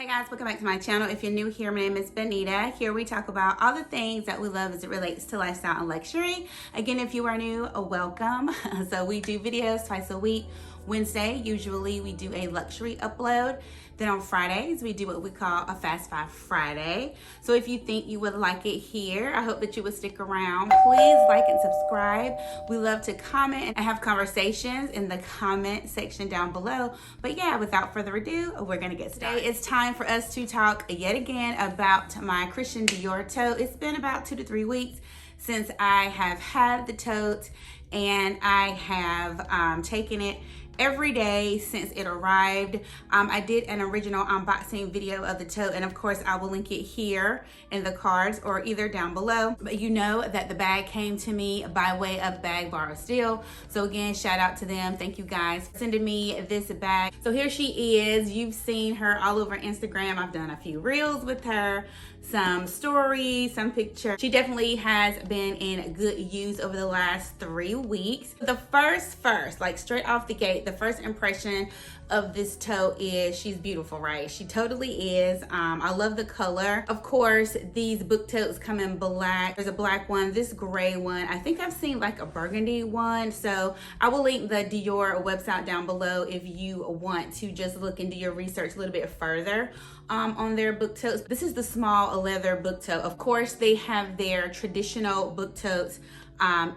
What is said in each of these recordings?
Hey guys, welcome back to my channel. If you're new here, my name is Bonita. Here we talk about all the things that we love as it relates to lifestyle and luxury. Again, if you are new, welcome. So we do videos twice a week. Wednesday, usually we do a luxury upload. Then on Fridays, we do what we call a Fast Five Friday. So if you think you would like it here, I hope that you would stick around. Please like and subscribe. We love to comment and have conversations in the comment section down below. But yeah, without further ado, we're gonna get started. Today it's time for us to talk yet again about my Christian Dior tote. It's been about 2 to 3 weeks since I have had the tote, and I have taken it every day since it arrived. I did an original unboxing video of the tote, and of course I will link it here in the cards or either down below. But you know that the bag came to me by way of Bag Borrow Steal. So again, shout out to them. Thank you guys for sending me this bag. So here she is. You've seen her all over Instagram. I've done a few reels with her, some stories, some pictures. She definitely has been in good use over the last 3 weeks. The first, like straight off the gate, the first impression of this tote is she's beautiful, right? She totally is. I love the color. Of course, these book totes come in black. There's a black one, this gray one. I think I've seen like a burgundy one. So I will link the Dior website down below if you want to just look and do your research a little bit further on their book totes. This is the small leather book tote. Of course, they have their traditional book totes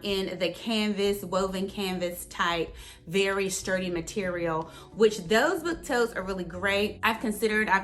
in the canvas, woven canvas type, very sturdy material, which those book totes are really great. I've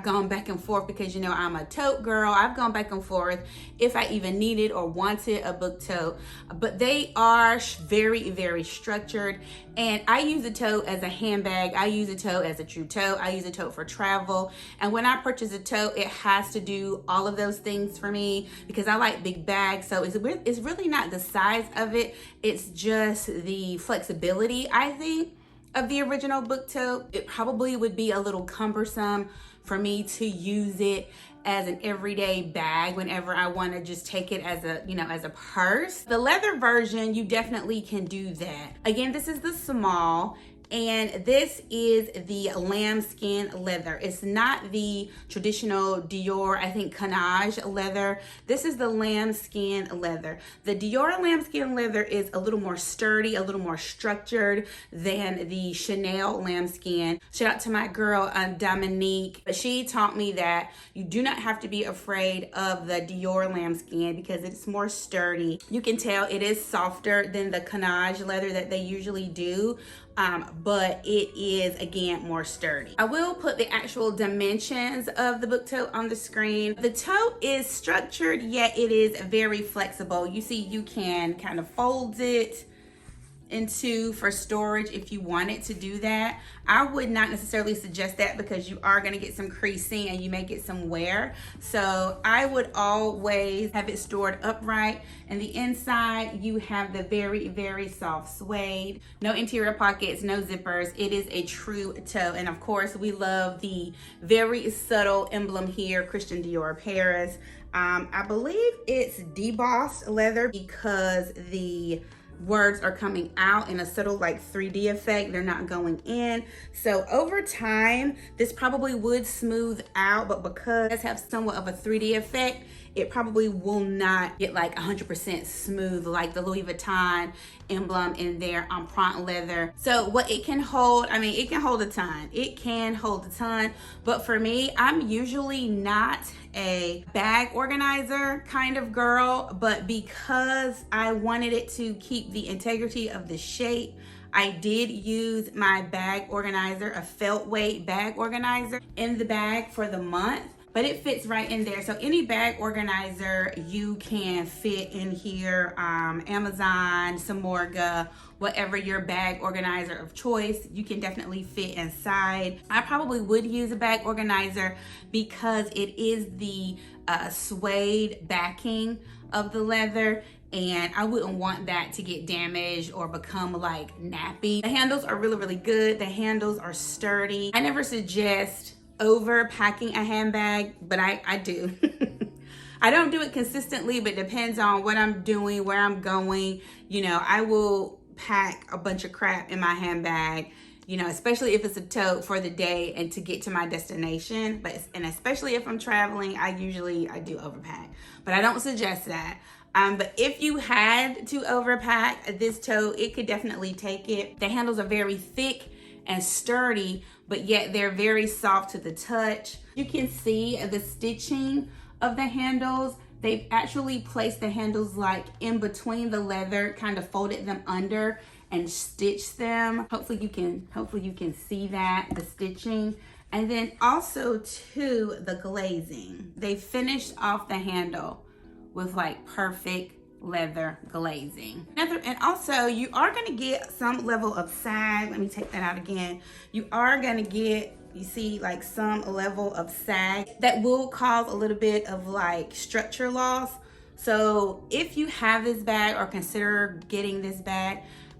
gone back and forth because you know I'm a tote girl. I've gone back and forth if I even needed or wanted a book tote, but they are very, very structured. And I use a tote as a handbag. I use a tote as a true tote. I use a tote for travel. And when I purchase a tote, it has to do all of those things for me because I like big bags. So it's really not the size of it. It's just the flexibility, I think, of the original book tote. It probably would be a little cumbersome for me to use it as an everyday bag whenever I want to just take it as a, as a purse. The leather version, you definitely can do that. Again, this is the small, and this is the lambskin leather. It's not the traditional Dior, I think, canage leather. This is the lambskin leather. The Dior lambskin leather is a little more sturdy, a little more structured than the Chanel lambskin. Shout out to my girl, Dominique. She taught me that you do not have to be afraid of the Dior lambskin because it's more sturdy. You can tell it is softer than the canage leather that they usually do. But it is, again, more sturdy. I will put the actual dimensions of the book tote on the screen. The tote is structured, yet it is very flexible. You see, you can kind of fold it into for storage if you wanted to do that. I would not necessarily suggest that because you are going to get some creasing and you may get some wear. So I would always have it stored upright, and the inside you have the very, very soft suede. No interior pockets, no zippers. It is a true tote. And of course, we love the very subtle emblem here, Christian Dior Paris. I believe it's debossed leather because the words are coming out in a subtle like 3D effect. They're not going in. So over time, this probably would smooth out, but because it has somewhat of a 3D effect, it probably will not get like 100% smooth like the Louis Vuitton emblem in their print leather. So what it can hold, I mean, it can hold a ton. It can hold a ton. But for me, I'm usually not a bag organizer kind of girl, but because I wanted it to keep the integrity of the shape, I did use my bag organizer, a felt weight bag organizer, in the bag for the month. But it fits right in there. So any bag organizer you can fit in here, Amazon, Samorga, whatever your bag organizer of choice, you can definitely fit inside. I probably would use a bag organizer because it is the suede backing of the leather, and I wouldn't want that to get damaged or become like nappy. The handles are really, really good. The handles are sturdy. I never suggest over packing a handbag, but I do. I don't do it consistently, but it depends on what I'm doing, where I'm going. I will pack a bunch of crap in my handbag you know, especially if it's a tote for the day and to get to my destination. And especially if I'm traveling, I do overpack, but I don't suggest that. But if you had to overpack this tote, it could definitely take it. The handles are very thick and sturdy, but yet they're very soft to the touch. You can see the stitching of the handles. They've actually placed the handles like in between the leather, kind of folded them under and stitched them. Hopefully you can see that, the stitching. And then also too, the glazing. They finished off the handle with like perfect leather glazing. And also you are gonna get some level of sag. Let me take that out again. You are gonna get, you see, like some level of sag that will cause a little bit of like structure loss. So if you have this bag or consider getting this bag,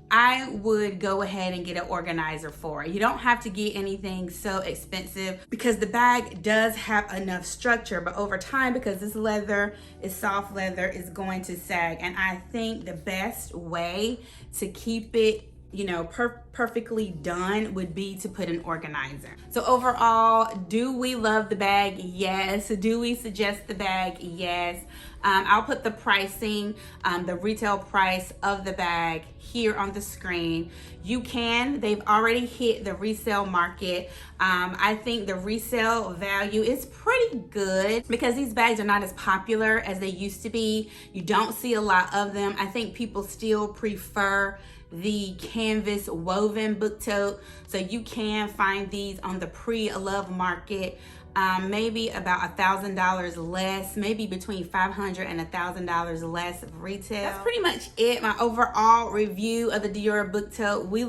I would go ahead and get an organizer for it. You don't have to get anything so expensive because the bag does have enough structure, but over time, because this leather is soft leather, is going to sag. And I think the best way to keep it, you know, perfectly done would be to put an organizer. So overall, do we love the bag? Yes. Do we suggest the bag? Yes. I'll put the pricing, the retail price of the bag here on the screen. They've already hit the resale market. I think the resale value is pretty good because these bags are not as popular as they used to be. You don't see a lot of them. I think people still prefer the canvas woven book tote. So you can find these on the pre-love market. Maybe about $1,000 less, maybe between $500 and $1,000 less of retail. That's pretty much it. My overall review of the Dior book tote. We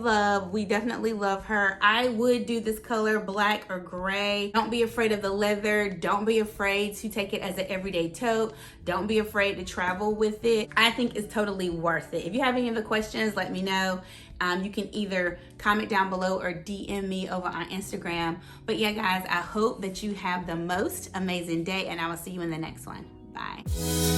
definitely love her. I would do this color black or gray. Don't be afraid of the leather. Don't be afraid to take it as an everyday tote. Don't be afraid to travel with it. I think it's totally worth it. If you have any other questions, let me know. You can either comment down below or DM me over on Instagram. But yeah, guys, I hope that you have the most amazing day, and I will see you in the next one. Bye.